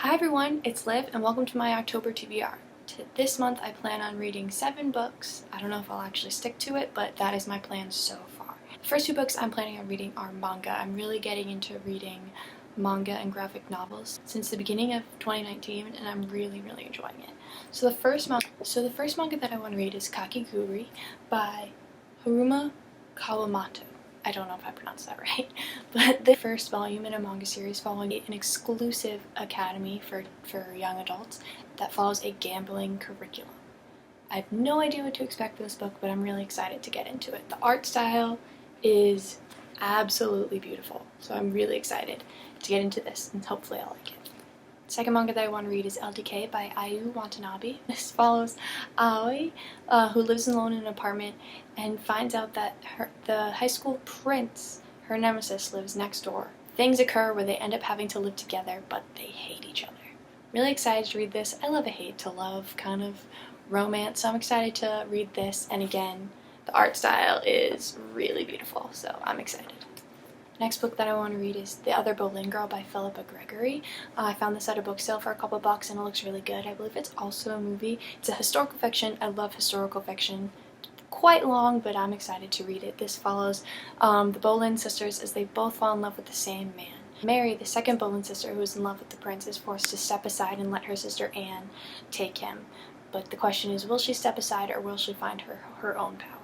Hi everyone, it's Liv and welcome to my October TBR. This month I plan on reading 7 books. I don't know if I'll actually stick to it, but that is my plan so far. The first 2 books I'm planning on reading are manga. I'm really getting into reading manga and graphic novels since the beginning of 2019 and I'm really enjoying it. So the first manga that I want to read is Kakeguori by Haruma Kawamoto. I don't know if I pronounced that right, but the first volume in a manga series following an exclusive academy for young adults that follows a gambling curriculum. I have no idea what to expect for this book, but I'm really excited to get into it. The art style is absolutely beautiful, so I'm really excited to get into this, and hopefully I'll like it. The second manga that I want to read is LDK by Ayu Watanabe. This follows Aoi, who lives alone in an apartment and finds out that the high school prince, her nemesis, lives next door. Things occur where they end up having to live together, but they hate each other. Really excited to read this. I love a hate to love kind of romance, so I'm excited to read this, and again, the art style is really beautiful, so I'm excited. Next book that I want to read is The Other Boleyn Girl by Philippa Gregory. I found this at a book sale for a couple bucks and it looks really good. I believe it's also a movie. It's a historical fiction. I love historical fiction. Quite long, but I'm excited to read it. This follows the Boleyn sisters as they both fall in love with the same man. Mary, the second Boleyn sister who is in love with the prince, is forced to step aside and let her sister Anne take him. But the question is, will she step aside or will she find her own power?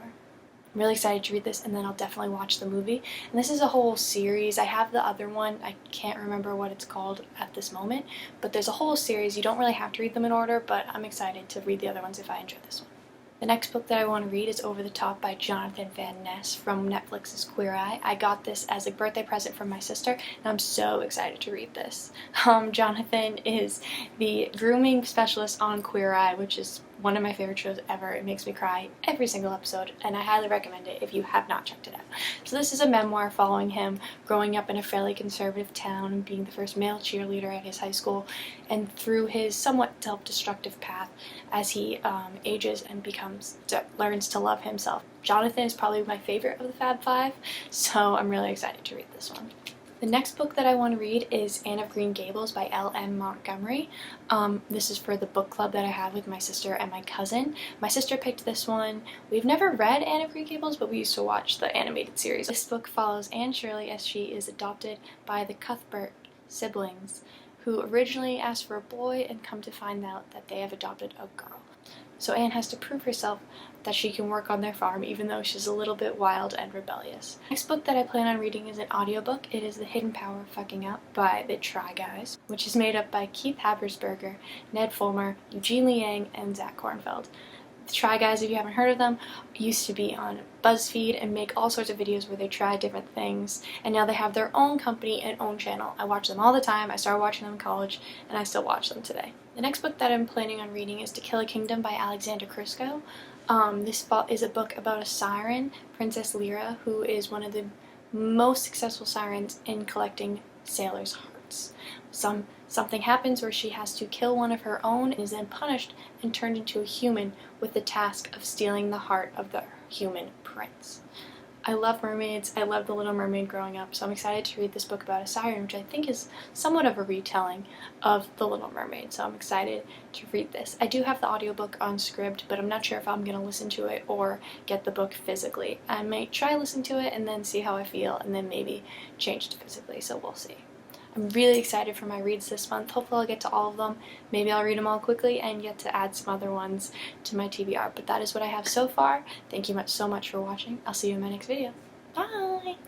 I'm really excited to read this, and then I'll definitely watch the movie. And this is a whole series. I have the other one. I can't remember what it's called at this moment, but there's a whole series. You don't really have to read them in order, but I'm excited to read the other ones if I enjoy this one. The next book that I want to read is Over the Top by Jonathan Van Ness from Netflix's Queer Eye. I got this as a birthday present from my sister, and I'm so excited to read this. Jonathan is the grooming specialist on Queer Eye, which is one of my favorite shows ever. It makes me cry every single episode, and I highly recommend it if you have not checked it out. So this is a memoir following him growing up in a fairly conservative town and being the first male cheerleader at his high school, and through his somewhat self-destructive path as he ages and learns to love himself. Jonathan is probably my favorite of the Fab Five, so I'm really excited to read this one. The next book that I want to read is Anne of Green Gables by L.M. Montgomery. This is for the book club that I have with my sister and my cousin. My sister picked this one. We've never read Anne of Green Gables, but we used to watch the animated series. This book follows Anne Shirley as she is adopted by the Cuthbert siblings, who originally asked for a boy and come to find out that they have adopted a girl. So Anne has to prove herself that she can work on their farm even though she's a little bit wild and rebellious. Next book that I plan on reading is an audiobook. It is The Hidden Power of Fucking Up by the Try Guys, which is made up by Keith Habersberger, Ned Fulmer, Eugene Liang, and Zach Kornfeld. The Try Guys, if you haven't heard of them, used to be on BuzzFeed and make all sorts of videos where they try different things, and now they have their own company and own channel. I watch them all the time. I started watching them in college, and I still watch them today. The next book that I'm planning on reading is To Kill a Kingdom by Alexander Crisco. This is a book about a siren, Princess Lyra, who is one of the most successful sirens in collecting sailors' hearts. Something happens where she has to kill one of her own and is then punished and turned into a human with the task of stealing the heart of the human prince. I love mermaids. I loved The Little Mermaid growing up, so I'm excited to read this book about a siren, which I think is somewhat of a retelling of The Little Mermaid, so I'm excited to read this. I do have the audiobook on Scribd, but I'm not sure if I'm going to listen to it or get the book physically. I might try listen to it and then see how I feel, and then maybe change to physically, so we'll see. I'm really excited for my reads this month. Hopefully I'll get to all of them. Maybe I'll read them all quickly and get to add some other ones to my TBR. But that is what I have so far. Thank you so much for watching. I'll see you in my next video. Bye!